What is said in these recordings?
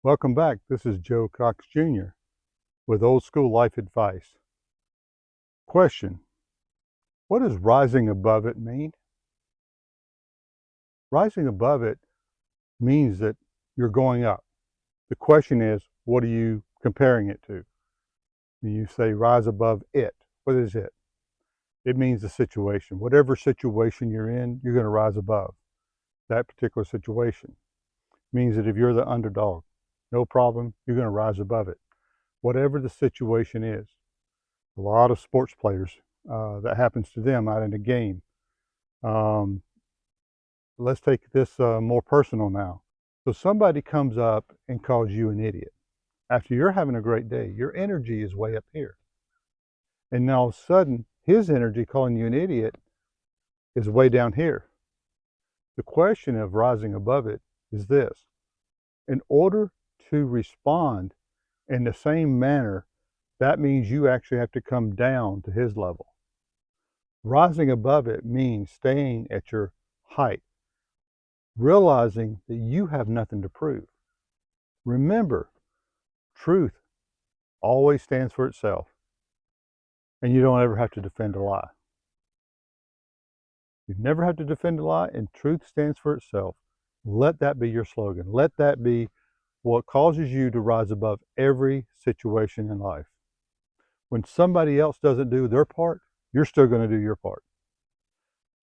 Welcome back. This is Joe Cox Jr. with Old School Life Advice. Question: what does rising above it mean? Rising above it means that you're going up. The question is, what are you comparing it to? When you say rise above it, what is it? It means the situation. Whatever situation you're in, you're going to rise above that particular situation. It means that if you're the underdog, no problem, you're going to rise above it. Whatever the situation is. A lot of sports players, that happens to them out in a game. Um, let's take this more personal now. So somebody comes up and calls you an idiot. After you're having a great day, your energy is way up here. And now all of a sudden, his energy calling you an idiot is way down here. The question of rising above it is this: in order to respond in the same manner, that means you actually have to come down to his level. Rising above it means staying at your height, realizing that you have nothing to prove. Remember, truth always stands for itself, and you don't ever have to defend a lie. You never have to defend a lie, and truth stands for itself. Let that be your slogan. Let that be what causes you to rise above every situation in life. When somebody else doesn't do their part, you're still going to do your part.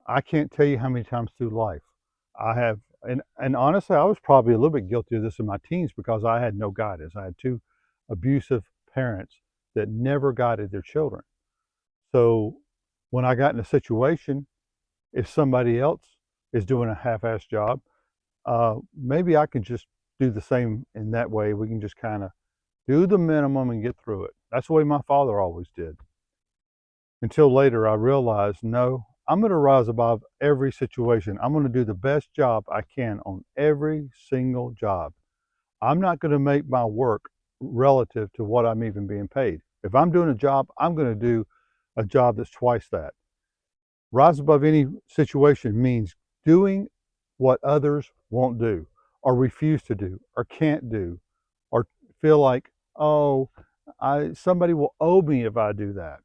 I can't tell you how many times through life I have, and honestly, I was probably a little bit guilty of this in my teens because I had no guidance. I had two abusive parents that never guided their children. So when I got in a situation, if somebody else is doing a half-assed job, maybe I can just do the same in that way. We can just kind of do the minimum and get through it. That's the way my father always did. Until later, I realized, no, I'm going to rise above every situation. I'm going to do the best job I can on every single job. I'm not going to make my work relative to what I'm even being paid. If I'm doing a job, I'm going to do a job that's twice that. Rise above any situation means doing what others won't do, or refuse to do, or can't do, or feel like, oh, somebody will owe me if I do that.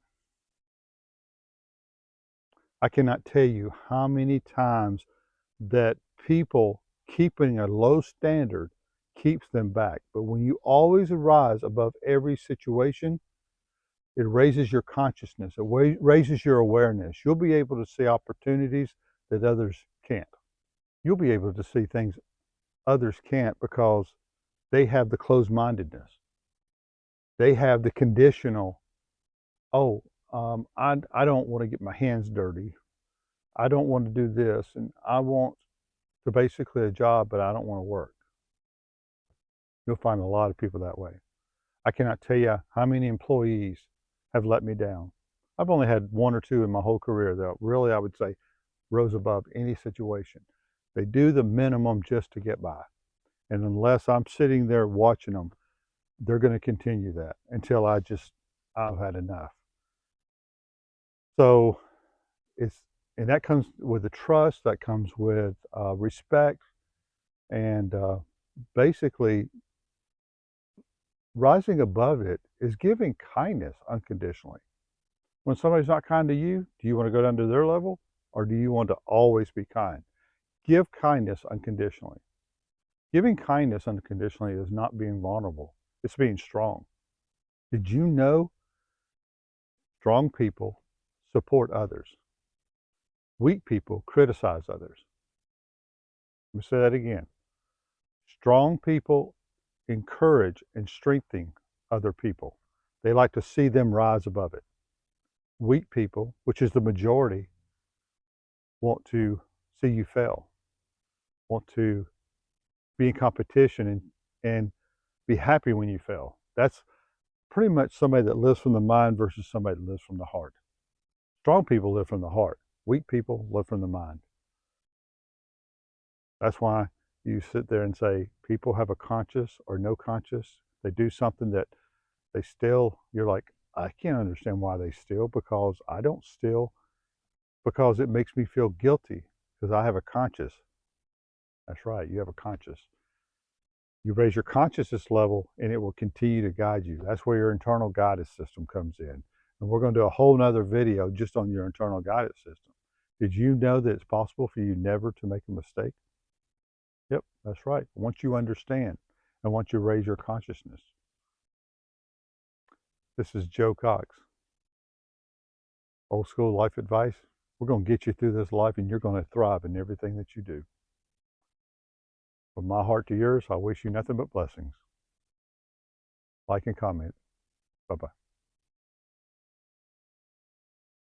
I cannot tell you how many times that people keeping a low standard keeps them back. But when you always rise above every situation, it raises your consciousness, it raises your awareness. You'll be able to see opportunities that others can't. You'll be able to see things others can't because they have the closed mindedness. They have the conditional, oh, I don't want to get my hands dirty. I don't want to do this. And I want to basically a job, but I don't want to work. You'll find a lot of people that way. I cannot tell you how many employees have let me down. I've only had one or two in my whole career that really, I would say, rose above any situation. They do the minimum just to get by. And unless I'm sitting there watching them, they're going to continue that until I've had enough. So and that comes with the trust, that comes with respect, and basically rising above it is giving kindness unconditionally. When somebody's not kind to you, do you want to go down to their level, or do you want to always be kind? Give kindness unconditionally. Giving kindness unconditionally is not being vulnerable. It's being strong. Did you know strong people support others? Weak people criticize others. Let me say that again. Strong people encourage and strengthen other people. They like to see them rise above it. Weak people, which is the majority, want to see you fail, want to be in competition and be happy when you fail. That's pretty much somebody that lives from the mind versus somebody that lives from the heart. Strong people live from the heart. Weak people live from the mind. That's why you sit there and say people have a conscience or no conscience. They do something that they steal. You're like, I can't understand why they steal, because I don't steal, because it makes me feel guilty because I have a conscience. That's right, you have a conscience. You raise your consciousness level and it will continue to guide you. That's where your internal guidance system comes in. And we're going to do a whole nother video just on your internal guidance system. Did you know that it's possible for you never to make a mistake? Yep, that's right. Once you understand and once you raise your consciousness. This is Joe Cox. Old school life advice. We're going to get you through this life and you're going to thrive in everything that you do. From my heart to yours, I wish you nothing but blessings. Like and comment. Bye-bye.